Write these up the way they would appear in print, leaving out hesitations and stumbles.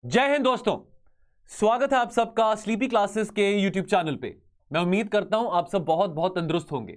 जय हिंद दोस्तों, स्वागत है आप सबका स्लीपी क्लासेस के यूट्यूब चैनल पे। मैं उम्मीद करता हूं आप सब बहुत बहुत तंदुरुस्त होंगे।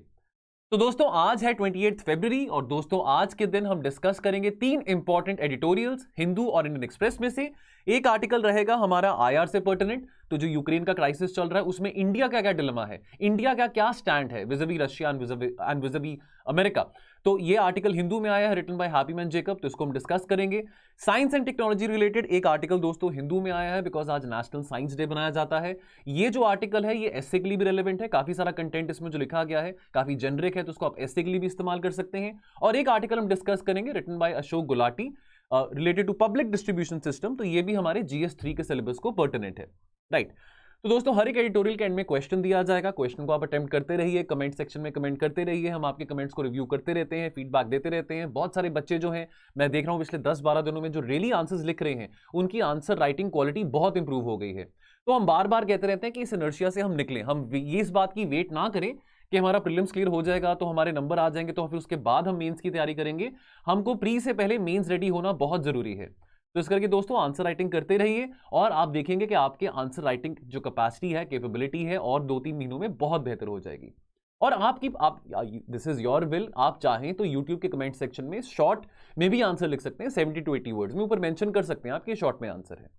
तो दोस्तों आज है 28 फरवरी और दोस्तों आज के दिन हम डिस्कस करेंगे तीन इंपॉर्टेंट एडिटोरियल्स हिंदू और इंडियन एक्सप्रेस में से। एक आर्टिकल रहेगा हमारा आईआर से पर्टिनेंट, तो जो यूक्रेन का क्राइसिस चल रहा है उसमें इंडिया का क्या डिलेमा है, इंडिया का क्या स्टैंड है vis-a-vis Russia and vis-a-vis America. तो ये आर्टिकल हिंदू में आया है, written by Happymon Jacob, तो इसको हम डिस्कस करेंगे। साइंस एंड टेक्नोलॉजी रिलेटेड एक आर्टिकल दोस्तों हिंदू में आया है बिकॉज आज नेशनल साइंस डे बनाया जाता है। ये जो आर्टिकल है ये एस्से के लिए भी रेलेवेंट है, काफी सारा कंटेंट इसमें जो लिखा गया है काफी जेनरिक है, तो उसको आप एस्से के लिए भी इस्तेमाल कर सकते हैं। और एक आर्टिकल हम डिस्कस करेंगे written by Ashok Gulati related to public distribution system, तो ये भी हमारे GS3 के सिलेबस को पर्टिनेंट है, राइट। तो दोस्तों हर एक एडिटोरियल के एंड में क्वेश्चन दिया जाएगा, क्वेश्चन को आप अटेम्प्ट करते रहिए, कमेंट सेक्शन में कमेंट करते रहिए, हम आपके कमेंट्स को रिव्यू करते रहते हैं, फीडबैक देते रहते हैं। बहुत सारे बच्चे जो हैं मैं देख रहा हूं पिछले 10-12 दिनों में जो रियली आंसर्स लिख रहे हैं उनकी आंसर राइटिंग क्वालिटी बहुत इंप्रूव हो गई है। तो हम बार बार कहते रहते हैं कि इस इनर्शिया से हम निकलें, हम ये इस बात की वेट ना करें कि हमारा प्रीलिम्स क्लियर हो जाएगा तो हमारे नंबर आ जाएंगे तो फिर उसके बाद हम मेंस की तैयारी करेंगे। हमको प्री से पहले मेंस रेडी होना बहुत जरूरी है। तो इस करके दोस्तों आंसर राइटिंग करते रहिए और आप देखेंगे कि आपके आंसर राइटिंग जो कैपेसिटी है, कैपेबिलिटी है, और 2-3 महीनों में बहुत बेहतर हो जाएगी। और आप दिस इज योर विल, आप चाहें तो यूट्यूब के कमेंट सेक्शन में शॉर्ट में भी आंसर लिख सकते हैं, 70 to 80 वर्ड्स में ऊपर मेंशन कर सकते हैं आपके शॉर्ट में आंसर है।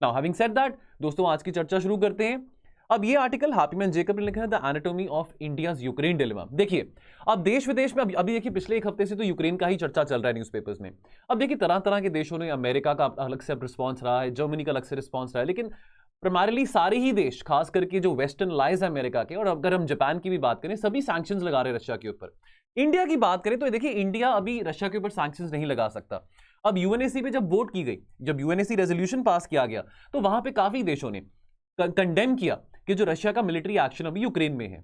नाउ हैविंग सेड दैट दोस्तों आज की चर्चा शुरू करते हैं। अब ये आर्टिकल हैप्पी मैन जेकब ने लिखा है the anatomy of India's Ukraine dilemma. देखिए अब देश विदेश में अभी देखिए पिछले एक हफ्ते से तो यूक्रेन का ही चर्चा चल रहा है न्यूज़पेपर्स में। अब देखिए तरह तरह के देशों ने, अमेरिका का अलग से रिस्पॉन्स रहा है, जर्मनी का अलग से रिस्पॉन्स रहा है, लेकिन प्राइमरली सारे ही देश, खास करके जो वेस्टर्न लाइज है अमेरिका के, और अगर हम जापान की भी बात करें, सभी सैंक्शंस लगा रहे हैं रशिया के ऊपर। इंडिया की बात करें तो देखिए इंडिया अभी रशिया के ऊपर सैंक्शंस नहीं लगा सकता। अब यूएनएससी पे जब वोट की गई, जब यूएनएससी रेजोल्यूशन पास किया गया, तो वहां पे काफी देशों ने कंडेम किया कि जो रशिया का मिलिट्री एक्शन अभी यूक्रेन में है,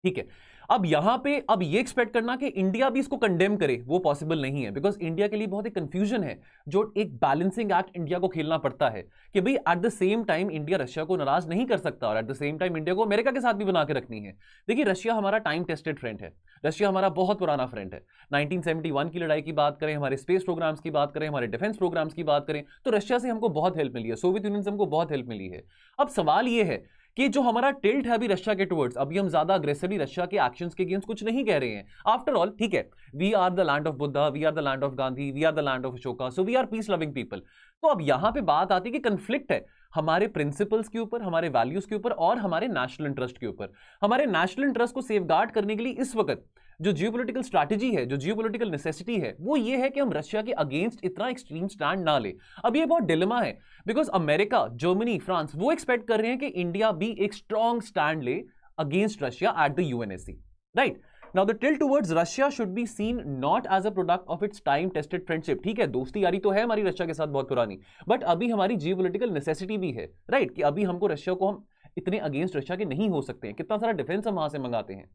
ठीक है। अब यहां पे अब ये एक्सपेक्ट करना कि इंडिया भी इसको कंडेम करे वो पॉसिबल नहीं है, बिकॉज इंडिया के लिए बहुत एक कंफ्यूजन है, जो एक बैलेंसिंग एक्ट इंडिया को खेलना पड़ता है कि भाई at the same time India Russia को नाराज नहीं कर सकता और at the same time India को अमेरिका के साथ भी बना के रखनी है। देखिए रशिया हमारा टाइम टेस्टेड फ्रेंड है, रशिया हमारा बहुत पुराना फ्रेंड है। 1971 की लड़ाई की बात करें, हमारे स्पेस प्रोग्राम्स की बात करें, हमारे डिफेंस प्रोग्राम्स की बात करें, तो रशिया से हमको बहुत हेल्प मिली है, सोवियत यूनियन से हमको बहुत हेल्प मिली है। अब सवाल ये है कि जो हमारा टिल्ट है अभी रशिया के टुवर्ड्स, अभी हम ज्यादा अग्रेसिवली रशिया के एक्शंस के अगेंस्ट कुछ नहीं कह रहे हैं। आफ्टर ऑल ठीक है, we are the land of Buddha, we are the land of Gandhi, we are the land of Ashoka, so we are peace loving people. तो अब यहां पे बात आती है कि कंफ्लिक्ट है हमारे प्रिंसिपल्स के ऊपर, हमारे वैल्यूज के ऊपर और हमारे नेशनल इंटरेस्ट के ऊपर। हमारे नेशनल इंटरेस्ट को सेफगार्ड करने के लिए इस वक्त जो जियोपॉलिटिकल स्ट्रैटेजी है, जो जियोपॉलिटिकल नेसेसिटी है, वो ये है कि हम रशिया के अगेंस्ट इतना एक्सट्रीम स्टैंड ना ले। अब ये बहुत डिलेमा है बिकॉज अमेरिका, जर्मनी, फ्रांस वो एक्सपेक्ट कर रहे हैं कि इंडिया भी एक स्ट्रॉन्ग स्टैंड ले against Russia at the UNSC, right. Now the tilt towards Russia should be seen not as a product of its time tested friendship. ठीक है, दोस्ती यारी तो है हमारी रशिया के साथ बहुत पुरानी, बट अभी हमारी जियोपॉलिटिकल नेसेसिटी भी है, राइट, कि अभी हमको रशिया को, हम इतने अगेंस्ट रशिया के नहीं हो सकते हैं, कितना सारा डिफेंस हम वहां से मंगाते हैं।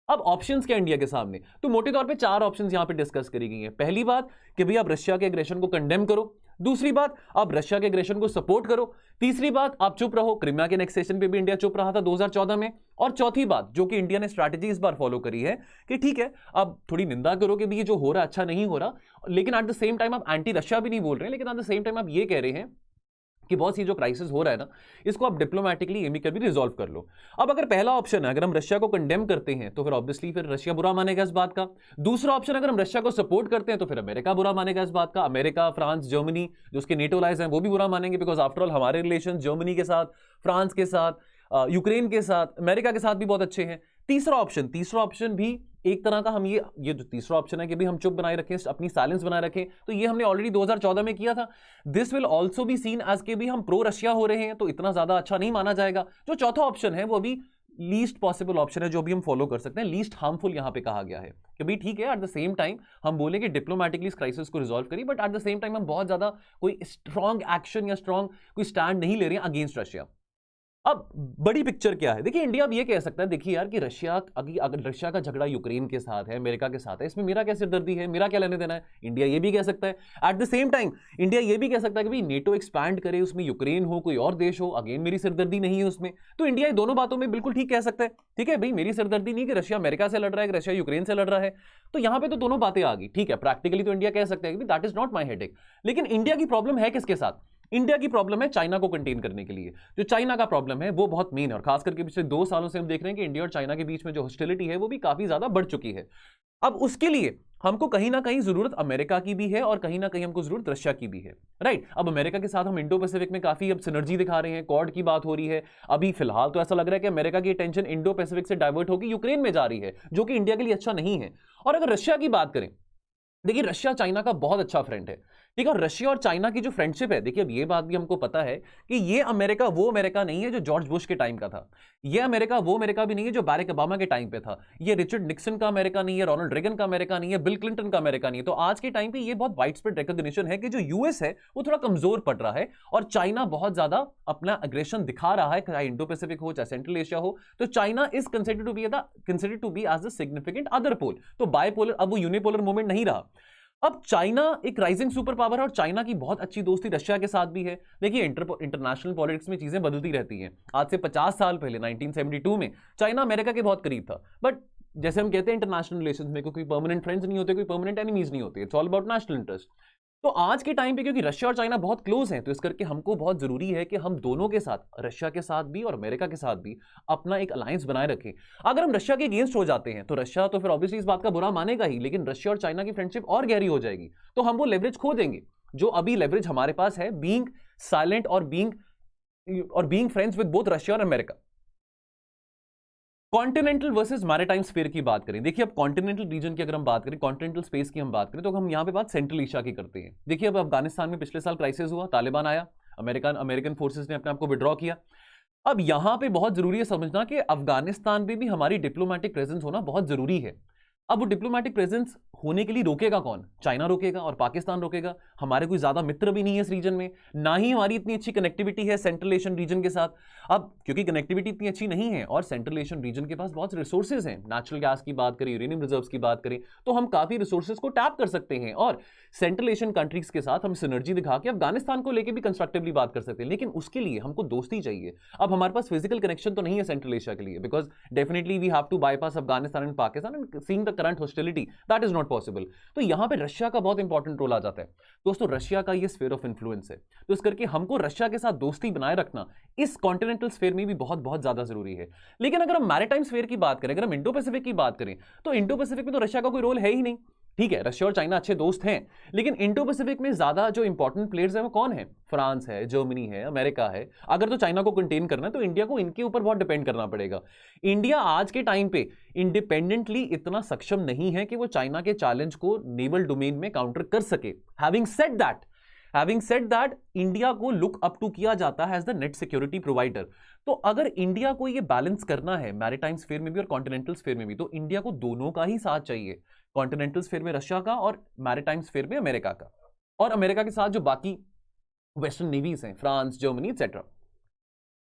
अब ऑप्शंस क्या इंडिया के सामने, तो मोटे तौर पे 4 ऑप्शंस यहां पे डिस्कस करी गई हैं। पहली बात कि भाई आप रशिया के एग्रेशन को कंडेम करो, दूसरी बात आप रशिया के एग्रेशन को सपोर्ट करो, तीसरी बात आप चुप रहो, क्रिमिया के एनेक्सेशन पे भी इंडिया चुप रहा था 2014 में, और चौथी बात जो कि इंडिया ने स्ट्रैटेजी इस बार फॉलो करी है कि ठीक है अब थोड़ी निंदा करो कि भी ये जो हो रहा है अच्छा नहीं हो रहा, लेकिन एट द सेम टाइम आप एंटी रशिया भी नहीं बोल रहे हैं, लेकिन एट द सेम टाइम आप ये कह रहे हैं कि बहुत सी जो क्राइसिस हो रहा है ना, इसको आप डिप्लोमेटिकली एमिकली रिजॉल्व कर लो। अब अगर पहला ऑप्शन है अगर हम रशिया को कंडेम करते हैं तो फिर ऑब्वियसली फिर रशिया बुरा मानेगा इस बात का। दूसरा ऑप्शन अगर हम रशिया को सपोर्ट करते हैं तो फिर अमेरिका बुरा मानेगा इस बात का। अमेरिका, फ्रांस, जर्मनी जो उसके नेटो लाइज हैं वो भी बुरा मानेंगे, बिकॉज आफ्टर ऑल हमारे रिलेशन जर्मनी के साथ, फ्रांस के साथ, यूक्रेन के साथ, अमेरिका के साथ भी बहुत अच्छे हैं। तीसरा ऑप्शन भी एक तरह का, हम ये जो तीसरा ऑप्शन है कि भी हम चुप बनाए रखें, अपनी साइलेंस बनाए रखें, तो ये हमने ऑलरेडी 2014 में किया था। This will also be seen as के भी हम प्रो रशिया हो रहे हैं, तो इतना ज्यादा अच्छा नहीं माना जाएगा। जो चौथा ऑप्शन है वो अभी लीस्ट पॉसिबल ऑप्शन है, जो भी हम फॉलो कर सकते हैं, लीस्ट हार्मफुल यहां पे कहा गया है कि भाई ठीक है एट द सेम टाइम हम बोलेंगे डिप्लोमेटिकली इस क्राइसिस को रिजॉल्व करिए, but at the same time हम बहुत ज्यादा कोई स्ट्रॉन्ग एक्शन या स्ट्रॉन्ग कोई स्टैंड नहीं ले रहे हैं अगेंस्ट रशिया। अब बड़ी पिक्चर क्या है, देखिए इंडिया अब ये कह सकता है, देखिए यार कि रशिया अगर रशिया का झगड़ा यूक्रेन के साथ है, अमेरिका के साथ है, इसमें मेरा क्या सिरदर्दी है, मेरा क्या लेने देना है, इंडिया ये भी कह सकता है। At the same time India ये भी कह सकता है कि भाई नेटो एक्सपैंड करे, उसमें यूक्रेन हो, कोई और देश हो, अगेन मेरी सिरदर्दी नहीं है उसमें। तो इंडिया ये दोनों बातों में बिल्कुल ठीक कह सकता है, ठीक है भाई मेरी सिरदर्दी नहीं कि रशिया अमेरिका से लड़ रहा है, कि रशिया यूक्रेन से लड़ रहा है, तो यहां पे तो दोनों बातें आ गई, ठीक है। प्रैक्टिकली तो इंडिया कह सकता है कि that is not my headache, लेकिन इंडिया की प्रॉब्लम है किसके साथ, इंडिया की प्रॉब्लम है चाइना को कंटेन करने के लिए। जो चाइना का प्रॉब्लम है वो बहुत मेन है, और खास करके पिछले 2 सालों से हम देख रहे हैं कि इंडिया और चाइना के बीच में जो हॉस्टिलिटी है वो भी काफी ज्यादा बढ़ चुकी है। अब उसके लिए हमको कहीं ना कहीं जरूरत अमेरिका की भी है और कहीं ना कहीं हमको जरूरत रशिया की भी है, राइट। अब अमेरिका के साथ हम इंडो पैसिफिक में काफी अब सिनर्जी दिखा रहे हैं, क्वाड की बात हो रही है। अभी फिलहाल तो ऐसा लग रहा है कि अमेरिका की अटेंशन इंडो पैसिफिक से डाइवर्ट होकर यूक्रेन में जा रही है, जो कि इंडिया के लिए अच्छा नहीं है। और अगर रशिया की बात करें, देखिए रशिया चाइना का बहुत अच्छा फ्रेंड है, ठीक है। और रशिया और चाइना की जो फ्रेंडशिप है, देखिए अब ये बात भी हमको पता है कि ये अमेरिका वो अमेरिका नहीं है जो जॉर्ज बुश के टाइम का था, ये अमेरिका वो अमेरिका भी नहीं है जो बैरक ओबामा के टाइम पे था, ये रिचर्ड निक्सन का अमेरिका नहीं है, रोनाल्ड रेगन का अमेरिका नहीं है, बिल क्लिंटन का अमेरिका नहीं है। तो आज के टाइम पे ये बहुत वाइड स्प्रेड रिकॉग्निशन है कि जो यूएस है वो थोड़ा कमजोर पड़ रहा है और चाइना बहुत ज्यादा अपना अग्रेशन दिखा रहा है, चाहे इंडो पैसिफिक हो चाहे सेंट्रल एशिया हो। तो China is considered to be as the significant other pole. तो बायपोलर, अब वो यूनिपोलर मूवमेंट नहीं रहा। अब चाइना एक राइजिंग सुपर पावर है और चाइना की बहुत अच्छी दोस्ती रशिया के साथ भी है। देखिए इंटरनेशनल पॉलिटिक्स में चीजें बदलती रहती हैं। आज से 50 साल पहले 1972 में चाइना अमेरिका के बहुत करीब था, बट जैसे हम कहते हैं इंटरनेशनल रिलेशंस में कोई परमानेंट फ्रेंड्स नहीं होते, कोई परमानेंट एनिमीज नहीं होते, it's all about national interest. तो आज के टाइम पे क्योंकि रशिया और चाइना बहुत क्लोज हैं, तो इस करके हमको बहुत जरूरी है कि हम दोनों के साथ, रशिया के साथ भी और अमेरिका के साथ भी, अपना एक अलायंस बनाए रखें। अगर हम रशिया के अगेंस्ट हो जाते हैं तो रशिया तो फिर ऑब्वियसली इस बात का बुरा मानेगा ही, लेकिन रशिया और चाइना की फ्रेंडशिप और गहरी हो जाएगी, तो हम वो लेवरेज खो देंगे जो अभी लेवरेज हमारे पास है, बीइंग साइलेंट और being friends with both Russia और America. Continental versus maritime sphere की बात करें, देखिए अब कॉन्टिनेंटल रीजन की अगर हम बात करें, कॉन्टिनेंटल स्पेस की हम बात करें, तो हम यहां पे बात सेंट्रल एशिया की करते हैं। देखिए अब अफगानिस्तान में पिछले साल क्राइसिस हुआ, तालिबान आया, अमेरिकन फोर्सेस ने अपने आप को विड्रॉ किया। अब यहां पे बहुत जरूरी है समझना कि अफगानिस्तान में भी हमारी डिप्लोमेटिक प्रेजेंस होना बहुत जरूरी है। अब वो डिप्लोमेटिक प्रेजेंस होने के लिए रोकेगा कौन? चाइना रोकेगा और पाकिस्तान रोकेगा। हमारे कोई ज्यादा मित्र भी नहीं है इस रीजन में, ना ही हमारी इतनी अच्छी कनेक्टिविटी है सेंट्रल एशियन रीजन के साथ। अब क्योंकि कनेक्टिविटी इतनी अच्छी नहीं है और सेंट्रल एशियन रीजन के पास बहुत रिसोर्सेज हैं, नेचुरल गैस की बात करें, यूरेनियम रिजर्व्स की बात करें, तो हम काफी रिसोर्सेज को टैप कर सकते हैं और सेंट्रल एशियन कंट्रीज के साथ हम सिनर्जी दिखा के अफगानिस्तान को लेकर भी कंस्ट्रक्टिवली बात कर सकते हैं। लेकिन उसके लिए हमको दोस्ती चाहिए। अब हमारे पास फिजिकल कनेक्शन तो नहीं है सेंट्रल एशिया के लिए, because definitely we have to bypass Afghanistan and Pakistan and seeing the current hostility, that is not possible. तो यहां पे रशिया का बहुत इंपॉर्टेंट रोल आ जाता है। दोस्तों रशिया का ये स्फीयर ऑफ इन्फ्लुएंस है, तो इस करके हमको रशिया के साथ दोस्ती बनाए रखना इस कॉन्टिनेंटल स्फीयर में भी बहुत बहुत ज्यादा जरूरी है। लेकिन अगर हम मैरीटाइम स्फीयर की बात करें, अगर हम इंडो पैसिफिक की बात करें, तो इंडो पैसिफिक में तो रशिया का कोई रोल है ही नहीं। ठीक है, रशिया और चाइना अच्छे दोस्त हैं, लेकिन इंडो पैसिफिक में ज्यादा जो इंपॉर्टेंट प्लेयर्स हैं वो कौन है? फ्रांस है, जर्मनी है, अमेरिका है। अगर तो चाइना को कंटेन करना है तो इंडिया को इनके ऊपर बहुत डिपेंड करना पड़ेगा। इंडिया आज के टाइम पे इंडिपेंडेंटली इतना सक्षम नहीं है कि वो चाइना के चैलेंज को नेवल डोमेन में काउंटर कर सके। हैविंग सेड दैट इंडिया को लुक अप टू किया जाता है as the net security provider. तो अगर इंडिया को ये बैलेंस करना है मैरीटाइम स्फीयर में भी और कॉन्टिनेंटल स्फीयर में भी, तो इंडिया को दोनों का ही साथ चाहिए, कॉन्टिनेंटल स्फीयर में रशिया का और मैरीटाइम स्फीयर में अमेरिका का, और अमेरिका के साथ जो बाकी वेस्टर्न नेवीज हैं, France, Germany etcetera.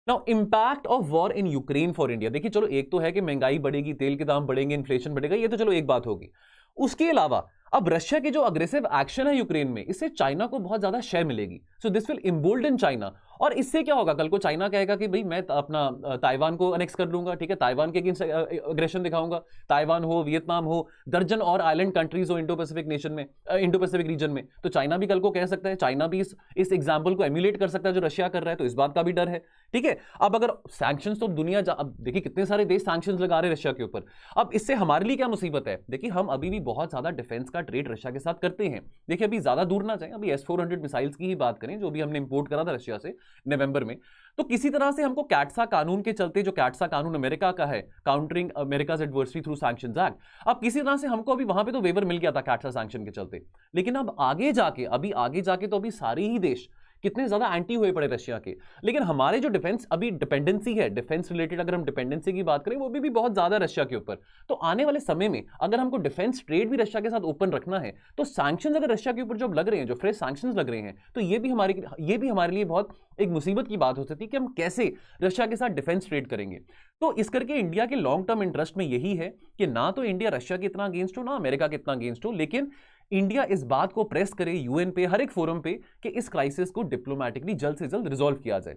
Now impact of war in Ukraine for India, देखिए चलो एक तो है कि महंगाई बढ़ेगी, तेल के दाम बढ़ेंगे, इन्फ्लेशन बढ़ेगा, ये तो चलो एक बात होगी। उसके अलावा अब रशिया के जो अग्रेसिव एक्शन है यूक्रेन में, इससे चाइना को बहुत ज्यादा शेयर मिलेगी। So this will embolden China. और इससे क्या होगा, कल को चाइना कहेगा कि भाई मैं अपना ताइवान को अनेक्स कर लूंगा, ठीक है, ताइवान के अगेंस्ट अग्रेशन दिखाऊंगा। ताइवान हो, वियतनाम हो, दर्जन और आइलैंड कंट्रीज हो इंडो पैसिफिक नेशन में, इंडो पैसिफिक रीजन में, तो चाइना भी कल को कह सकता है, चाइना भी इस एग्जाम्पल को एम्यूलेट कर सकता है जो रशिया कर रहा है। तो इस बात का भी डर है, ठीक है। अब अगर सैंक्शंस, तो दुनिया अब देखिए कितने सारे देश सैंक्शंस लगा रहे हैं रशिया के ऊपर। अब इससे हमारे लिए क्या मुसीबत है? देखिए हम अभी भी बहुत ज्यादा डिफेंस का ट्रेड रशिया के साथ करते हैं। देखिए अभी ज्यादा दूर ना जाएं, अभी S-400 मिसाइल्स की ही बात करें जो भी हमने इंपोर्ट करा था रशिया से नवंबर में, तो किसी तरह से हमको कैटसा कानून के चलते, जो कैटसा कानून अमेरिका का है, countering America's adversary through sanctions act, अब किसी तरह से हमको अभी वहां पे तो वेवर मिल गया था कैटसा सैंक्शन के चलते। लेकिन अब आगे जाके तो अभी सारे ही देश कितने ज्यादा एंटी हुए पड़े रशिया के। लेकिन हमारे जो डिफेंस अभी डिपेंडेंसी है, डिफेंस रिलेटेड अगर हम डिपेंडेंसी की बात करें, वो भी बहुत ज्यादा रशिया के ऊपर। तो आने वाले समय में अगर हमको डिफेंस ट्रेड भी रशिया के साथ ओपन रखना है, तो सैंक्शंस अगर रशिया के ऊपर जब लग रहे हैं, जो फ्रेश सैंक्शंस लग रहे हैं, तो ये भी हमारे लिए बहुत एक मुसीबत की बात हो सकती है कि हम कैसे रशिया के साथ डिफेंस ट्रेड करेंगे। तो इस करके इंडिया के लॉन्ग टर्म इंटरेस्ट में यही है कि ना तो इंडिया रशिया के इतना अगेंस्ट हो, ना अमेरिका के इतना अगेंस्ट हो, लेकिन इंडिया इस बात को प्रेस करे यूएन पे, हर एक फोरम पे, कि इस क्राइसिस को डिप्लोमेटिकली जल्द से जल्द रिजॉल्व किया जाए।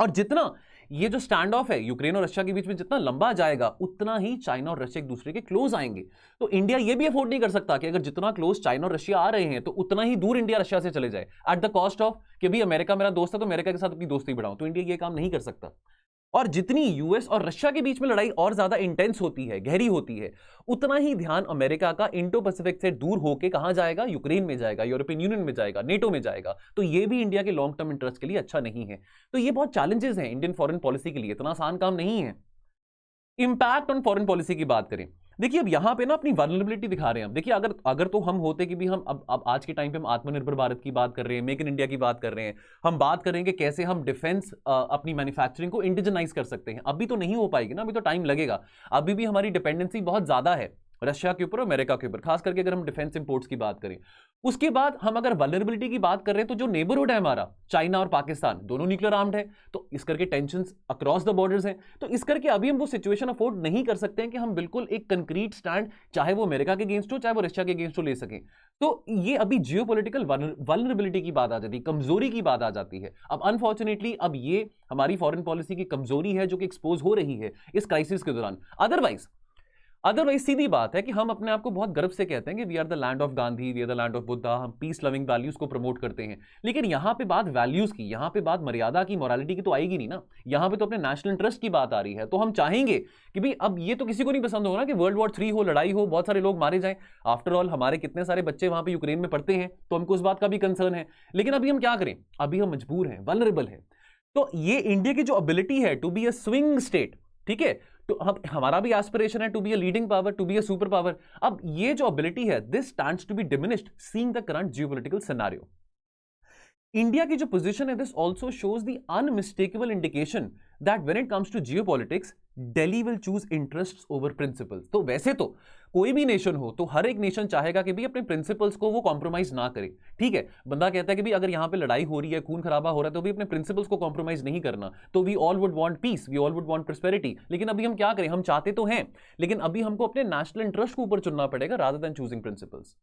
और जितना ये जो स्टैंड ऑफ है यूक्रेन और रशिया के बीच में जितना लंबा जाएगा, उतना ही चाइना और रशिया एक दूसरे के क्लोज आएंगे। तो इंडिया ये भी अफोर्ड नहीं कर सकता कि अगर जितना क्लोज चाइना और रशिया आ रहे हैं तो उतना ही दूर इंडिया रशिया से चले जाए एट द कॉस्ट ऑफ कि भी अमेरिका मेरा दोस्त है तो अमेरिका के साथ अपनी दोस्ती बढ़ाऊं। तो इंडिया ये काम नहीं कर सकता। और जितनी यूएस और रशिया के बीच में लड़ाई और ज्यादा इंटेंस होती है, गहरी होती है, उतना ही ध्यान अमेरिका का इंडो पैसिफिक से दूर होकर कहां जाएगा, यूक्रेन में जाएगा, यूरोपियन यूनियन में जाएगा, नेटो में जाएगा। तो ये भी इंडिया के लॉन्ग टर्म इंटरेस्ट के लिए अच्छा नहीं है। तो ये बहुत चैलेंजेस हैं इंडियन फॉरेन पॉलिसी के लिए, इतना आसान काम नहीं है। इंपैक्ट ऑन फॉरेन पॉलिसी की बात करें, देखिए अब यहां पे ना अपनी वल्नरेबिलिटी दिखा रहे हैं। अब देखिए अगर तो हम होते कि भी हम अब आज के टाइम पे हम आत्मनिर्भर भारत की बात कर रहे हैं, मेक इन इंडिया की बात कर रहे हैं, हम बात करेंगे कैसे हम डिफेंस अपनी मैन्युफैक्चरिंग को इंडिजनाइज कर सकते हैं। अभी तो नहीं हो पाएगी ना, अभी तो टाइम लगेगा। अभी भी हमारी डिपेंडेंसी बहुत ज्यादा है रशिया के ऊपर और अमेरिका के ऊपर, खास करके अगर हम डिफेंस इंपोर्ट्स की बात करें। उसके बाद हम अगर वल्नरेबिलिटी की बात कर रहे हैं तो जो नेबरहुड है हमारा, चाइना और पाकिस्तान दोनों न्यूक्लियर आर्म्ड है, तो इस करके टेंशंस अक्रॉस द बॉर्डर्स हैं। तो इस करके अभी हम वो सिचुएशन अफोर्ड नहीं कर सकते हैं कि हम बिल्कुल एक कंक्रीट स्टैंड, चाहे वो अमेरिका के अगेंस्ट हो चाहे वो रशिया के अगेंस्ट हो, ले सकें। तो ये अभी जियोपॉलिटिकल वल्नरेबिलिटी की बात आ जाती है, कमजोरी की बात आ जाती है। अब अनफॉर्चुनेटली अब ये हमारी फॉरेन पॉलिसी की कमजोरी है जो कि एक्सपोज हो रही है इस क्राइसिस के दौरान। अदरवाइज सीधी बात है कि हम अपने आप को बहुत गर्व से कहते हैं कि we are the land of Gandhi, we are the land of Buddha, हम पीस लविंग वैल्यूज को प्रमोट करते हैं। लेकिन यहां पे बात वैल्यूज की, यहां पे बात मर्यादा की, मोरालिटी की तो आएगी नहीं ना। यहां पे तो अपने नेशनल इंटरेस्ट की बात आ रही है। तो हम चाहेंगे कि भाई अब ये तो किसी को नहीं पसंद होगा कि वर्ल्ड वॉर 3 हो, लड़ाई हो, बहुत सारे लोग मारे जाएं। आफ्टर ऑल हमारे कितने सारे बच्चे वहां पे यूक्रेन में पढ़ते हैं, तो हमको उस बात का भी कंसर्न है। लेकिन अभी हम क्या करें, अभी हम मजबूर हैं, वल्नरेबल है। तो ये इंडिया की जो एबिलिटी है to be a swing state, ठीक है, तो हमारा भी एस्पिरेशन है to be a leading power, to be a super power. अब ये जो एबिलिटी है, this stands to be diminished seeing the current geopolitical scenario. India की जो पोजीशन है, this also shows the unmistakable indication that when it comes to geopolitics, Delhi will choose interests over principles. तो वैसे तो कोई भी नेशन हो तो हर एक नेशन चाहेगा कि भी अपने प्रिंसिपल्स को वो कॉम्प्रोमाइज ना करे। ठीक है, बंदा कहता है कि भी अगर यहां पे लड़ाई हो रही है, खून खराबा हो रहा है, तो भी अपने प्रिंसिपल्स को कॉम्प्रोमाइज नहीं करना। तो we all would want peace, we all would want prosperity. लेकिन अभी हम क्या करें, हम चाहते तो हैं, लेकिन अभी हमको अपने नेशनल इंटरेस्ट को ऊपर चुनना पड़ेगा रादर देन चूजिंग प्रिंसिपल्स।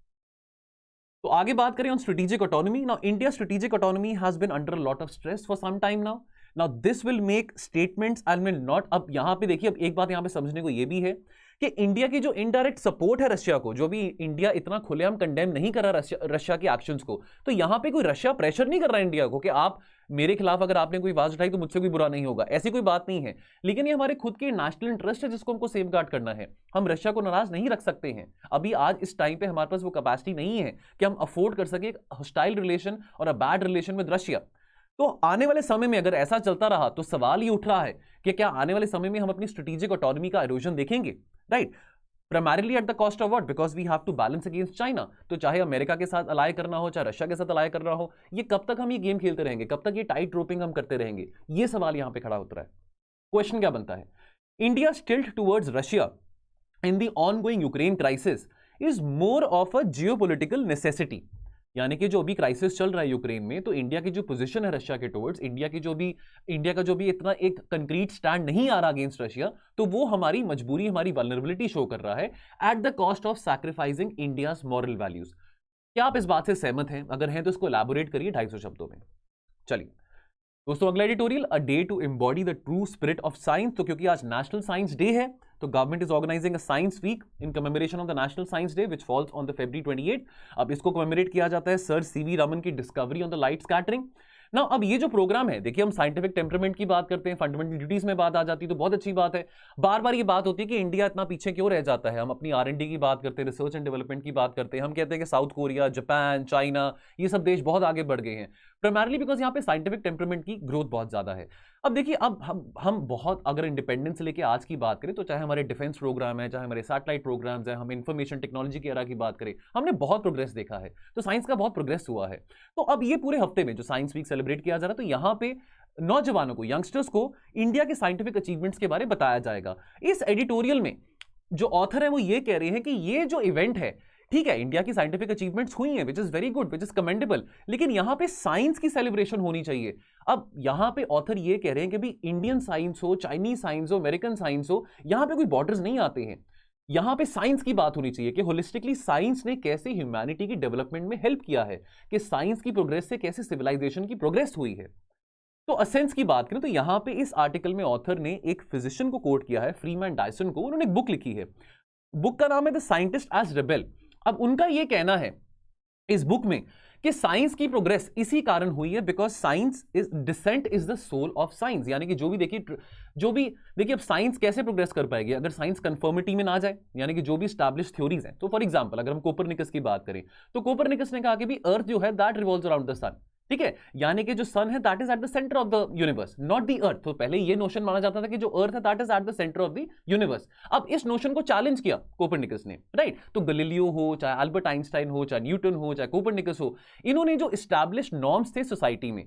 तो आगे बात करें on strategic autonomy. Now India strategic autonomy has been under a lot of stress for some time now. Now this will make statements I will not. अब यहां पे देखिए, अब एक बात यहां पे समझने को यह भी है कि इंडिया की जो इनडायरेक्ट सपोर्ट है रशिया को, जो भी इंडिया इतना खुलेआम कंडेम नहीं कर रहा रशिया के एक्शंस को, तो यहां पे कोई रशिया प्रेशर नहीं कर रहा इंडिया को कि आप मेरे खिलाफ अगर आपने कोई आवाज उठाई तो मुझसे कोई बुरा नहीं होगा, ऐसी कोई बात नहीं है। लेकिन ये हमारे खुद के नेशनल इंटरेस्ट है जिसको हमको सेफगार्ड करना है। हम रशिया को नाराज नहीं रख सकते हैं। अभी आज इस टाइम पे हमारे पास वो कैपेसिटी नहीं है कि हम अफोर्ड कर सके हॉस्टाइल रिलेशन और a bad relation with Russia. तो आने वाले समय में अगर ऐसा चलता रहा तो सवाल ये उठ रहा है कि क्या आने वाले समय में हम अपनी स्ट्रेटेजिक ऑटोनॉमी का इरोजन देखेंगे, right? Primarily at the cost of what, because we have to balance against China. तो चाहे अमेरिका के साथ अलाय करना हो, चाहे रशिया के साथ अलाय करना हो, ये कब तक हम ये गेम खेलते रहेंगे, कब तक ये टाइट रोपिंग हम करते रहेंगे, ये सवाल यहां पे खड़ा होता है। क्वेश्चन क्या बनता है, India tilt towards Russia in the ongoing Ukraine crisis is more of a geopolitical necessity. यानी कि जो अभी क्राइसिस चल रहा है यूक्रेन में, तो इंडिया की जो पोजीशन है रशिया के टुवर्ड्स, इंडिया का जो भी इतना एक कंक्रीट स्टैंड नहीं आ रहा अगेंस्ट रशिया, तो वो हमारी मजबूरी, हमारी वल्नरेबिलिटी शो कर रहा है eight the cost of sacrificing India's moral values. क्या आप इस बात से सहमत हैं? अगर हैं तो इसको एलैबोरेट करिए 250 शब्दों में। चलिए दोस्तों, अगला editorial, a day to embody the true spirit of science. तो क्योंकि आज नेशनल साइंस डे है, तो government is organizing a science week in commemoration of the national science day which falls on the February 28। अब इसको commemorate किया जाता है सर सीवी रमन की discovery on the light scattering. ना अब ये जो प्रोग्राम है, देखिए हम साइंटिफिक टेम्परामेंट की बात करते हैं, फंडामेंटल ड्यूटीज में बात आ जाती है तो बहुत अच्छी बात है। बार बार ये बात होती है कि इंडिया इतना पीछे क्यों रह जाता है। हम अपनी R&D की बात करते हैं, रिसर्च एंड डेवलपमेंट की बात करते हैं, हम कहते हैं कि साउथ कोरिया, जापान, चाइना, ये सब देश बहुत आगे बढ़ गए हैं, प्राइमरली बिकॉज यहाँ पे साइंटिफिक टेम्परामेंट की ग्रोथ बहुत ज्यादा है। अब देखिए, अब हम बहुत, अगर इंडिपेंडेंस से लेके आज की बात करें, तो चाहे हमारे डिफेंस प्रोग्राम है, चाहे हमारे सैटेलाइट प्रोग्राम्स हैं, हम इंफॉर्मेशन टेक्नोलॉजी की एरा की बात करें, हमने बहुत प्रोग्रेस देखा है। तो साइंस का बहुत प्रोग्रेस हुआ है। तो अब ये पूरे हफ्ते में जो साइंस वीक सेलिब्रेट किया जा रहा है, तो यहाँ पे नौजवानों को, यंगस्टर्स को इंडिया के साइंटिफिक अचीवमेंट्स के बारे में बताया जाएगा। इस एडिटोरियल में जो ऑथर है वो ये कह रहे हैं कि ये जो इवेंट है, ठीक है, इंडिया की साइंटिफिक अचीवमेंट्स हुई हैं, which is very good, which is commendable, लेकिन यहां पे साइंस की सेलिब्रेशन होनी चाहिए। अब यहां पे ऑथर ये कह रहे हैं कि भी इंडियन साइंस हो, चाइनीज साइंस हो, अमेरिकन साइंस हो, यहां पे कोई बॉर्डर्स नहीं आते हैं। यहां पे साइंस की बात होनी चाहिए कि होलिस्टिकली साइंस ने कैसे ह्यूमैनिटी की डेवलपमेंट में हेल्प किया है, कि साइंस की प्रोग्रेस से कैसे सिविलाइजेशन की प्रोग्रेस हुई है। तो असेंस की बात करें तो यहां पे इस आर्टिकल में ऑथर ने एक फिजिशियन को कोट किया है, फ्रीमैन डायसन को। उन्होंने एक बुक लिखी है, बुक का नाम है द साइंटिस्ट एज रेबेल। अब उनका यह कहना है इस बुक में कि साइंस की प्रोग्रेस इसी कारण हुई है because science is dissent is the soul of science. यानी कि जो भी देखिए अब साइंस कैसे प्रोग्रेस कर पाएगी अगर साइंस कंफर्मिटी में ना जाए, यानी कि जो भी स्टैब्लिश थ्योरीज हैं। तो फॉर एग्जांपल अगर हम कोपरनिकस की बात करें तो कोपरनिकस ने कहा कि भी अर्थ जो है दैट रिवॉल्व्स अराउंड द सन, ठीक है, यानी कि जो सन है that is at the centre of the universe not the earth. तो पहले ये नोशन माना जाता था कि जो अर्थ है that is at the centre of the universe. अब इस नोशन को चैलेंज किया कोपरनिकस ने, राइट। तो गैलीलियो हो, चाहे अल्बर्ट आइंस्टाइन हो, चाहे न्यूटन हो, चाहे कोपरनिकस हो, इन्होंने जो एस्टैब्लिश्ड नॉर्म्स थे सोसाइटी में,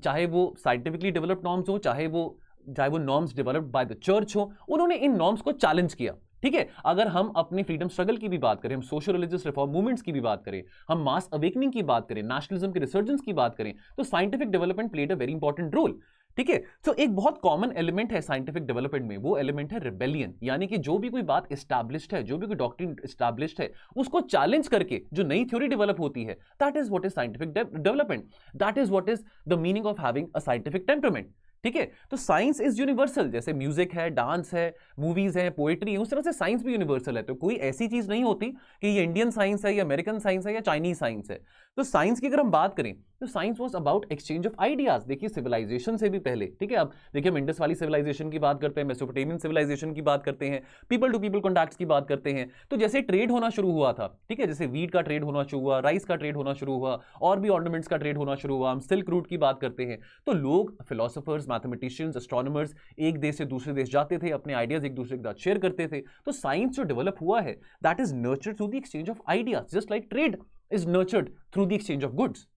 चाहे वो साइंटिफिकली डेवलप्ड नॉर्म्स हो, चाहे वो norms developed by the church हो, उन्होंने इन नॉर्म्स को चैलेंज किया, ठीक है। अगर हम अपनी फ्रीडम स्ट्रगल की भी बात करें, हम सोशल रिलीजियस रिफॉर्म मूवमेंट्स की भी बात करें, हम मास अवेकनिंग की बात करें, नेशनलिज्म के रिसर्जेंस की बात करें, तो scientific development played a very important role, ठीक है। तो एक बहुत कॉमन एलिमेंट है साइंटिफिक डेवलपमेंट में, वो एलिमेंट है रिबेलियन। यानी कि जो भी कोई बात एस्टैब्लिश्ड है, जो भी कोई डॉक्ट्रिन एस्टैब्लिश्ड है, उसको चैलेंज करके जो नई थ्योरी डेवलप होती है, that is what is scientific development, that is what is the meaning of having a scientific temperament, ठीक है। तो साइंस इज यूनिवर्सल, जैसे म्यूजिक है, डांस है, मूवीज है, पोएट्री है, उस तरह से साइंस भी यूनिवर्सल है। तो कोई ऐसी चीज नहीं होती कि ये इंडियन साइंस है या अमेरिकन साइंस है या चाइनीज साइंस है। तो साइंस की अगर हम बात करें तो science was about exchange of ideas. देखिए सिविलाइजेशन से भी पहले, ठीक है, अब देखिए हम इंडस वाली सिविलाइजेशन की बात करते हैं, मेसोपोटामियन सिविलाइजेशन की बात करते हैं, पीपल टू पीपल कॉन्टैक्ट्स की बात करते हैं। तो जैसे ट्रेड होना शुरू हुआ था, ठीक है, जैसे वीट का ट्रेड होना शुरू हुआ, राइस का ट्रेड होना शुरू हुआ, और भी ऑर्नामेंट्स का ट्रेड होना शुरू हुआ, हम सिल्क रूट की बात करते हैं। तो लोग, फिलोसोफर्स, मैथमेटिशियंस, एस्ट्रोनॉमर्स एक देश से दूसरे देश जाते थे, अपने आइडियाज एक दूसरे के साथ शेयर करते थे। तो साइंस जो डेवलप हुआ है that is nurtured through the exchange of ideas, just like trade is nurtured through the exchange of goods.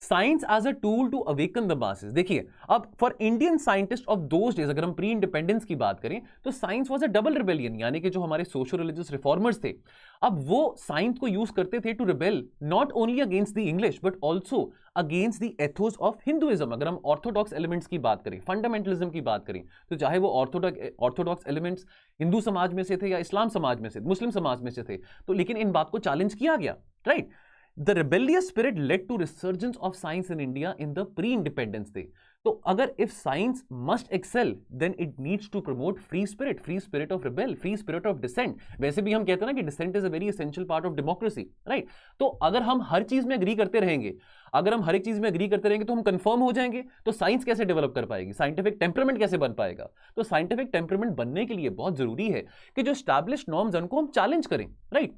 Science as a tool to awaken the masses. देखिए अब for Indian scientist of those days, अगर हम pre independence की बात करें तो science was a double rebellion, यानी कि जो हमारे सोशल रिलीजियस रिफॉर्मर्स थे, अब वो साइंस को यूज करते थे to rebel not only against the English but also against the ethos of Hinduism. अगर हम ऑर्थोडॉक्स एलिमेंट्स की बात करें, फंडामेंटलिज्म की बात करें, तो चाहे वो ऑर्थोडॉक्स एलिमेंट्स हिंदू समाज में से थे या इस्लाम समाज में से, मुस्लिम समाज में से थे, तो लेकिन इन बात को चैलेंज किया गया, right. The rebellious spirit led to resurgence of science in India in the pre-independence day. तो अगर if science must excel, then it needs to promote free spirit of rebel, free spirit of dissent. वैसे भी हम कहते हैं ना कि dissent is a very essential part of democracy, right? तो अगर हम हर चीज में एग्री करते रहेंगे, अगर हम हर एक चीज में एग्री करते रहेंगे तो हम कंफर्म हो जाएंगे। तो साइंस कैसे डेवलप कर पाएगी, साइंटिफिक टेम्परामेंट कैसे बन पाएगा? तो साइंटिफिक टेम्परामेंट बनने के लिए बहुत जरूरी है कि जो एस्टैब्लिश्ड नॉर्म्स उनको हम चैलेंज करें, राइट,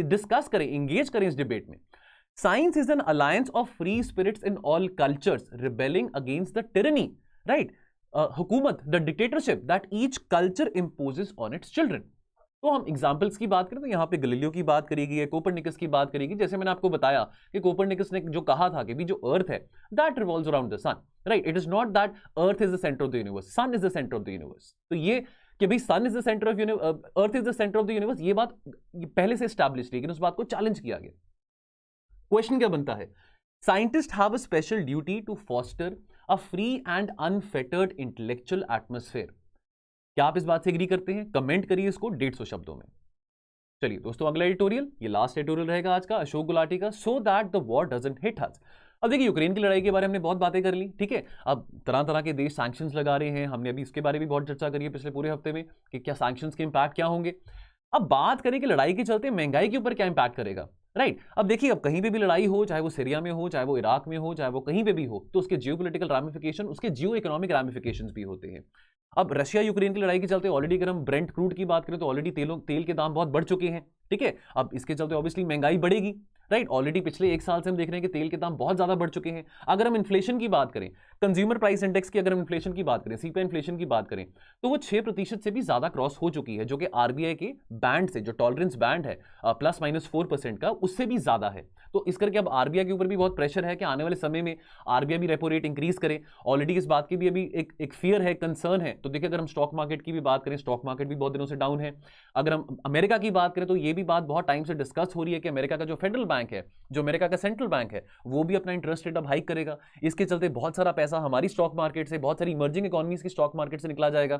डिस्कस करें, एंगेज करें इस डिबेट में। Science is an alliance of free spirits in all cultures, rebelling against the tyranny, right? हुकूमत, the dictatorship that each culture imposes on its children. तो हम एग्जाम्पल्स की बात करें तो यहाँ पे गैलीलियो की बात करी गई है, कोपरनिकस की बात करी गई। जैसे मैंने आपको बताया कि कोपरनिकस ने जो कहा था कि भी जो अर्थ है that revolves around the sun, right, it is not that earth is the centre of the universe, sun is the centre of the universe. तो ये कि भाई sun is the centre of universe, earth is the centre of the universe, ये बात पहले से establish, लेकिन उस बात को चैलेंज किया गया। क्वेश्चन क्या बनता है, scientist have a special duty to foster a free and unfettered intellectual atmosphere. क्या आप इस बात से एग्री करते हैं? कमेंट करिए इसको 150 शब्दों में। चलिए दोस्तों, अगला एडिटोरियल, ये लास्ट एडिटोरियल रहेगा आज का, अशोक गुलाटी का, so that the war doesn't hit us. अब देखिए यूक्रेन की लड़ाई के बारे में हमने बहुत बातें कर ली, ठीक है। अब तरह तरह के देश सैंक्शंस लगा रहे हैं, हमने अभी इसके बारे में बहुत चर्चा करी है पिछले पूरे हफ्ते में कि क्या सैंक्शंस के इंपैक्ट क्या होंगे। अब बात करें कि लड़ाई के चलते महंगाई के ऊपर क्या इंपैक्ट करेगा, राइट। अब देखिए, अब कहीं पे भी लड़ाई हो, चाहे वो सीरिया में हो, चाहे वो इराक में हो, चाहे वो कहीं पे भी हो, तो उसके जियोपॉलिटिकल रैमिफिकेशन, उसके जियो इकोनॉमिक रैमिफिकेशंस भी होते हैं। अब रशिया यूक्रेन की लड़ाई के चलते ऑलरेडी अगर हम ब्रेंट क्रूड की बात करें तो ऑलरेडी तेल के दाम बहुत बढ़ चुके हैं, ठीक है। अब इसके चलते ऑब्वियसली महंगाई बढ़ेगी, राइट। ऑलरेडी पिछले एक साल से हम देख रहे हैं कि तेल के दाम बहुत ज्यादा बढ़ चुके हैं। अगर हम इन्फ्लेशन की बात करें, कंज्यूमर प्राइस इंडेक्स की अगर हम इन्फ्लेशन की बात करें, सीपीआई इन्फ्लेशन की बात करें, तो वो 6% से भी ज्यादा क्रॉस हो चुकी है, जो कि आरबीआई के बैंड से, जो टॉलरेंस बैंड है +-4% का, उससे भी ज्यादा है। तो इस करके अब आरबीआई के ऊपर भी बहुत प्रेशर है कि आने वाले समय में आरबीआई भी रेपो रेट इंक्रीज करे। ऑलरेडी इस बात की भी अभी एक फियर है, कंसर्न है। तो देखिए, अगर हम स्टॉक मार्केट की भी बात करें, स्टॉक मार्केट भी बहुत दिनों से डाउन है। अगर हम अमेरिका की बात करें तो ये भी बात बहुत टाइम से डिस्कस हो रही है कि अमेरिका का जो फेडरल बैंक है, जो अमेरिका का सेंट्रल बैंक है, वो भी अपना इंटरेस्ट रेट अब हाइक करेगा। इसके चलते बहुत सारा पैसा हमारी स्टॉक मार्केट से, बहुत सारी इमर्जिंग इकोनॉमीज की स्टॉक मार्केट से निकला जाएगा।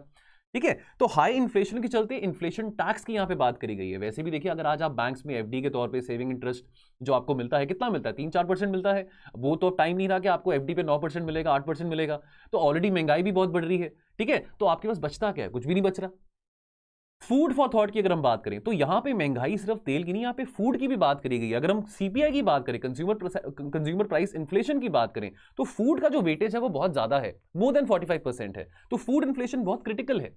ठीक है। तो हाई इन्फ्लेशन के चलते इन्फ्लेशन टैक्स की यहां पे बात करी गई है। वैसे भी देखिए, अगर आज आप बैंक्स में एफडी के तौर पे सेविंग इंटरेस्ट जो आपको मिलता है, कितना मिलता है, 3-4% मिलता है। वो तो टाइम नहीं रहा कि आपको एफडी पे 9% मिलेगा, 8% मिलेगा। तो ऑलरेडी महंगाई भी बहुत बढ़ रही है, ठीक है। तो आपके पास बचता क्या है? कुछ भी नहीं बच रहा। फूड फॉर थॉट की अगर हम बात करें तो यहां पे महंगाई सिर्फ तेल की नहीं, यहां पे फूड की भी बात करी गई है। अगर हम सीपीआई की बात करें, कंज्यूमर प्राइस इन्फ्लेशन की बात करें, तो फूड का जो वेटेज है वो बहुत ज्यादा है, मोर देन 45% है। तो फूड इन्फ्लेशन बहुत क्रिटिकल है।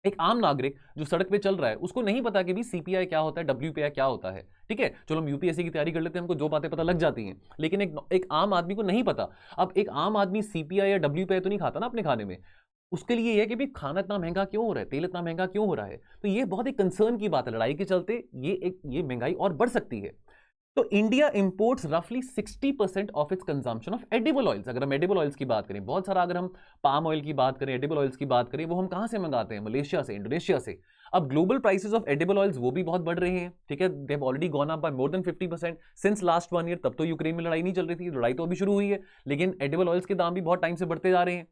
एक आम नागरिक जो सड़क पे चल रहा है उसको नहीं पता कि भी सीपीआई क्या होता है, डब्ल्यूपीआई क्या होता है, ठीक है। चलो हम यूपीएससी की तैयारी कर लेते हैं, हमको जो बातें पता लग जाती हैं, लेकिन एक आम आदमी को नहीं पता। अब एक आम आदमी सीपीआई या डब्ल्यूपीआई तो नहीं खाता ना अपने खाने में, उसके लिए यह है कि भी खाना इतना महंगा क्यों हो रहा है, तेल इतना महंगा क्यों हो रहा है। तो ये बहुत एक कंसर्न की बात है। लड़ाई के चलते ये महंगाई और बढ़ सकती है। तो इंडिया इंपोर्ट्स रफली 60% of its consumption of edible oils. अगर हम एडिबल ऑयल्स की बात करें, बहुत सारा, अगर हम पाम ऑयल की बात करें, एडिबल ऑयल्स की बात करें, वो हम कहां से मंगाते हैं? मलेशिया से, इंडोनेशिया से। अब global prices of edible oils वो भी बहुत बढ़ रहे हैं, ठीक है। They have already gone up by more than 50% since last 1 year. तब तो यूक्रेन में लड़ाई नहीं चल रही थी, लड़ाई तो अभी शुरू हुई है, लेकिन एडिबल ऑयल्स के दाम भी बहुत टाइम से बढ़ते जा रहे हैं।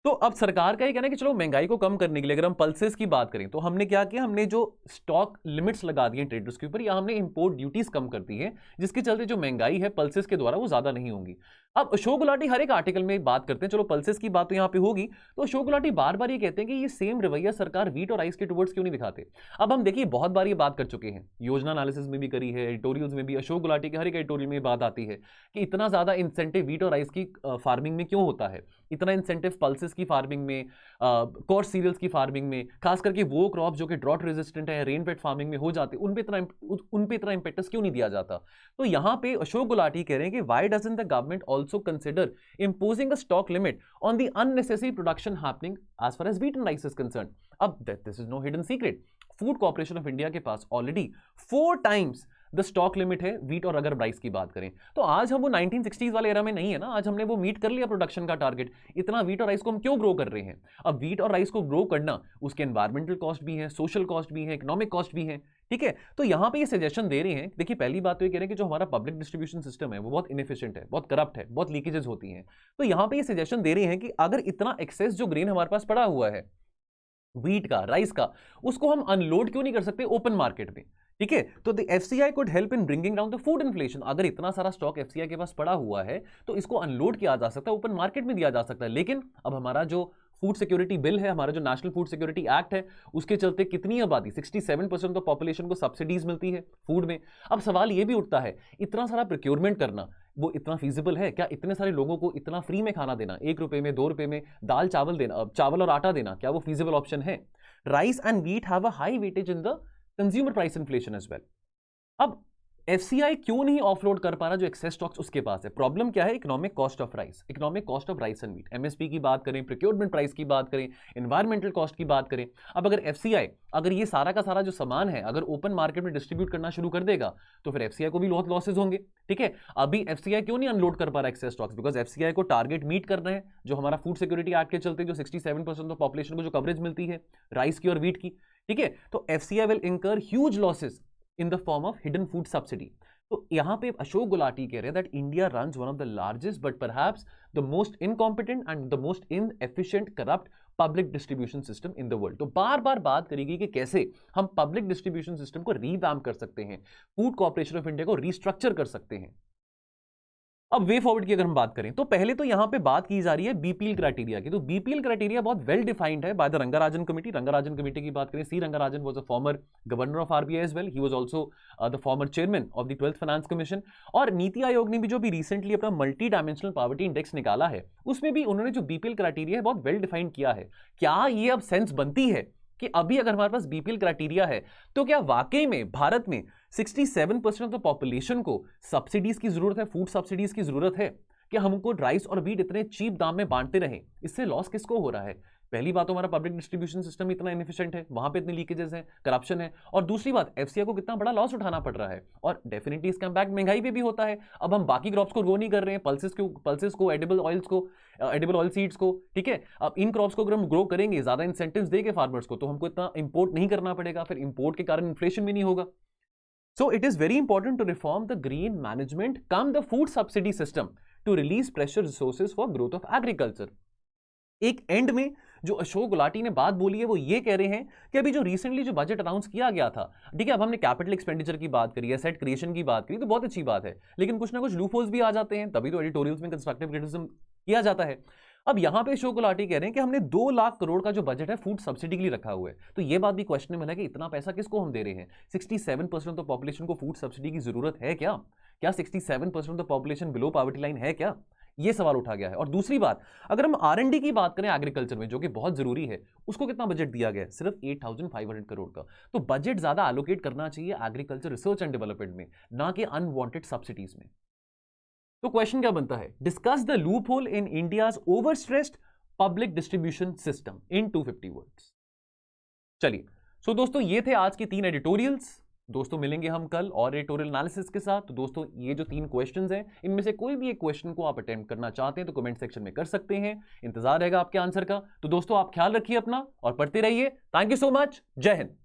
तो अब सरकार का ये कहना है कि चलो महंगाई को कम करने के लिए, अगर हम पल्सेस की बात करें, तो हमने क्या किया, हमने जो स्टॉक लिमिट्स लगा दी हैं ट्रेडर्स के ऊपर, या हमने इंपोर्ट ड्यूटीज कम कर दी है, जिसके चलते जो महंगाई है पल्सेस के द्वारा वो ज्यादा नहीं होंगी। अब अशोक गुलाटी हर एक आर्टिकल में बात करते हैं, चलो पल्सेस की बात तो यहां पे होगी, तो अशोक गुलाटी बार बार ये कहते हैं कि ये सेम रवैया सरकार व्हीट और राइस के टुवर्ड्स क्यों नहीं दिखाते। अब हम देखिए बहुत बार ये बात कर चुके हैं, योजना एनालिसिस में भी करी है, एडिटोरियल्स में भी। अशोक गुलाटी के हर एक एडिटोरियल में बात आती है कि इतना ज्यादा इंसेंटिव व्हीट और राइस की फार्मिंग में क्यों होता है, इतना इंसेंटिव पल्सेस की फार्मिंग में, कोर्स सीरियल्स की फार्मिंग में, खास करके वो क्रॉप जो कि ड्रॉट रेजिस्टेंट है, रेन फेड फार्मिंग में हो जाते, उन पे इतना इंपेक्टस क्यों नहीं दिया जाता। तो यहां पे अशोक गुलाटी कह रहे हैं कि why doesn't the government also consider imposing a stock limit on the unnecessary production happening as far as wheat and rice is concerned. अब this is no hidden secret. Food Corporation of India के पास already 4 times the stock limit है wheat और अगर rice की बात करें। तो आज हम वो 1960s वाले एरा में नहीं है ना, आज हमने वो मीट कर लिया प्रोडक्शन का टारगेट। इतना व्हीट और राइस को हम क्यों ग्रो कर रहे हैं? अब व्हीट और राइस को ग्रो करना, उसके एनवायरमेंटल कॉस्ट भी है, सोशल कॉस्ट भी है, इकोनॉमिक कॉस्ट भी है, ठीक है। तो यहां पे ये सजेशन दे रहे हैं। देखिए पहली बात तो ये कह रहे हैं कि जो हमारा पब्लिक डिस्ट्रीब्यूशन सिस्टम है वो बहुत इनएफिशिएंट है, बहुत करप्ट है, बहुत लीकेजेस होती हैं। तो यहां पे ये सजेशन दे रहे हैं कि अगर इतना एक्सेस जो ग्रेन हमारे पास पड़ा हुआ है, व्हीट का, राइस का, उसको हम अनलोड क्यों नहीं कर सकते ओपन मार्केट में, ठीक है। तो the FCI could help in bringing down the food inflation. अगर इतना सारा स्टॉक एफसीआई के पास पड़ा हुआ है तो इसको अनलोड किया जा सकता है, ओपन मार्केट में दिया जा सकता है। लेकिन अब हमारा जो फूड सिक्योरिटी बिल है, हमारा जो नेशनल फूड सिक्योरिटी एक्ट है, उसके चलते कितनी आबादी, 67% ऑफ पॉपुलेशन को सब्सिडीज मिलती है फूड में। अब सवाल यह भी उठता है, इतना सारा प्रोक्योरमेंट करना वो इतना फीजिबल है क्या? इतने सारे लोगों को इतना फ्री में खाना देना, 1 रुपए में, 2 रुपए में दाल चावल देना, चावल और आटा देना, क्या वो फीजिबल ऑप्शन है? Rice and wheat have a high weightage in the consumer price inflation as well. अब एफसीआई क्यों नहीं ऑफलोड कर पा रहा जो एक्सेस स्टॉक्स उसके पास है? प्रॉब्लम क्या है? Economic cost of rice, economic cost of rice and wheat. MSP की बात करें, प्रोक्योरमेंट प्राइस की बात करें, एनवायरमेंटल कॉस्ट की बात करें। अब अगर एफसीआई अगर ये सारा का सारा जो सामान है अगर ओपन मार्केट में डिस्ट्रीब्यूट करना शुरू कर देगा तो फिर एफसीआई को भी बहुत लॉसेज होंगे, ठीक है। अभी एफसीआई क्यों नहीं अनलोड कर पा रहा एक्सेस स्टॉक्स? बिकॉज एफसीआई को टारगेट मीट करना है, जो हमारा फूड सिक्योरिटी एक्ट के चलते जो 67% ऑफ पॉपुलेशन को जो कवरेज मिलती है राइस की और व्हीट की, ठीक है। तो एफसीआई विल इंकर huge losses in the form of hidden food subsidy. तो यहां पे अशोक गुलाटी कह रहे हैं that India runs one of the largest but perhaps the most incompetent and the most inefficient corrupt public distribution system in the world. तो बार बार बात करेगी कि कैसे हम पब्लिक डिस्ट्रीब्यूशन सिस्टम को रीवैम्प कर सकते हैं, फूड कॉर्पोरेशन ऑफ इंडिया को रीस्ट्रक्चर कर सकते हैं। अब वे फॉरवर्ड की अगर हम बात करें तो पहले तो यहां पे बात की जा रही है बीपीएल क्राइटेरिया की। तो बीपीएल क्राइटेरिया बहुत वेल डिफाइंड है by the Rangarajan committee. Rangarajan committee की बात करें, C Rangarajan was a former governor of RBI as well, he was also the former chairman of the 12th finance commission. और नीति आयोग ने भी जो भी रिसेंटली अपना मल्टी डायमेंशनल पॉवर्टी इंडेक्स निकाला है, उसमें भी उन्होंने जो बीपीएल क्राइटेरिया है बहुत वेल डिफाइंड किया है। क्या ये अब सेंस बनती है कि अभी अगर हमारे पास बीपीएल क्राइटेरिया है तो क्या वाकई में भारत में 67% ऑफ द पॉपुलेशन को सब्सिडीज की जरूरत है, फूड सब्सिडीज की जरूरत है? कि हमको राइस और व्हीट इतने चीप दाम में बांटते रहे, इससे लॉस किसको हो रहा है? पहली बात तो हमारा पब्लिक डिस्ट्रीब्यूशन सिस्टम इतना इनएफिशिएंट है, वहां पे इतने लीकेजेस हैं, करप्शन है। और दूसरी बात, एफसीआई को कितना बड़ा लॉस उठाना पड़ रहा है और डेफिनेटली इसका इंपैक्ट महंगाई पे भी होता है। अब हम बाकी क्रॉप्स को ग्रो नहीं कर रहे हैं, पल्सेस को, एडिबल ऑयल्स को, एडिबल ऑयल सीड्स को, ठीक है। अब इन क्रॉप्स को अगर हम ग्रो करेंगे, ज्यादा इंसेंटिव्स देंगे फार्मर्स को, तो हमको इतना इंपोर्ट नहीं करना पड़ेगा, फिर इंपोर्ट के कारण इन्फ्लेशन भी नहीं होगा। So it is very important to reform the green management come the food subsidy system to release pressure resources for growth of agriculture. एक एंड में जो अशोक गुलाटी ने बात बोली है वो ये कह रहे हैं कि अभी जो रिसेंटली जो बजट अनाउंस किया गया था, ठीक है, अब हमने कैपिटल एक्सपेंडिचर की बात करी, एसेट क्रिएशन की बात करी, तो बहुत अच्छी बात है, लेकिन कुछ ना कुछ लूपहोल्स भी आ जाते हैं, तभी तो एडिटोरियल्स में कंस्ट्रक्टिव क्रिटिसिज्म किया जाता है। अब यहां पे अशोक गुलाटी कह रहे हैं कि हमने 2 लाख करोड़ का जो बजट है फूड सब्सिडी के लिए रखा हुआ है, तो ये बात भी क्वेश्चनेबल है कि इतना पैसा किसको हम दे रहे हैं? 67% ऑफ द पॉपुलेशन को फूड सब्सिडी की जरूरत है क्या? क्या 67% of the population below poverty line है क्या? ये सवाल उठा गया है। और दूसरी बात, अगर हम R&D की बात करें एग्रीकल्चर में, जो कि बहुत जरूरी है, उसको कितना बजट दिया गया है? सिर्फ 8500 करोड़ का। तो बजट ज्यादा एलोकेट करना चाहिए एग्रीकल्चर रिसर्च एंड डेवलपमेंट में, ना कि अनवांटेड सब्सिडीज में। तो क्वेश्चन क्या बनता है? Discuss the loophole in India's overstressed public distribution system in 250 words. चलिए, सो दोस्तों ये थे आज के 3 एडिटोरियल्स। दोस्तों मिलेंगे हम कल और एडिटोरियल एनालिसिस के साथ। तो दोस्तों ये जो 3 क्वेश्चंस हैं, इनमें से कोई भी एक क्वेश्चन को आप अटेम्प्ट करना चाहते हैं तो कमेंट सेक्शन में कर सकते हैं, इंतजार रहेगा आपके आंसर का। तो दोस्तों आप ख्याल रखिए अपना और पढ़ते रहिए। Thank you so much. जय हिंद।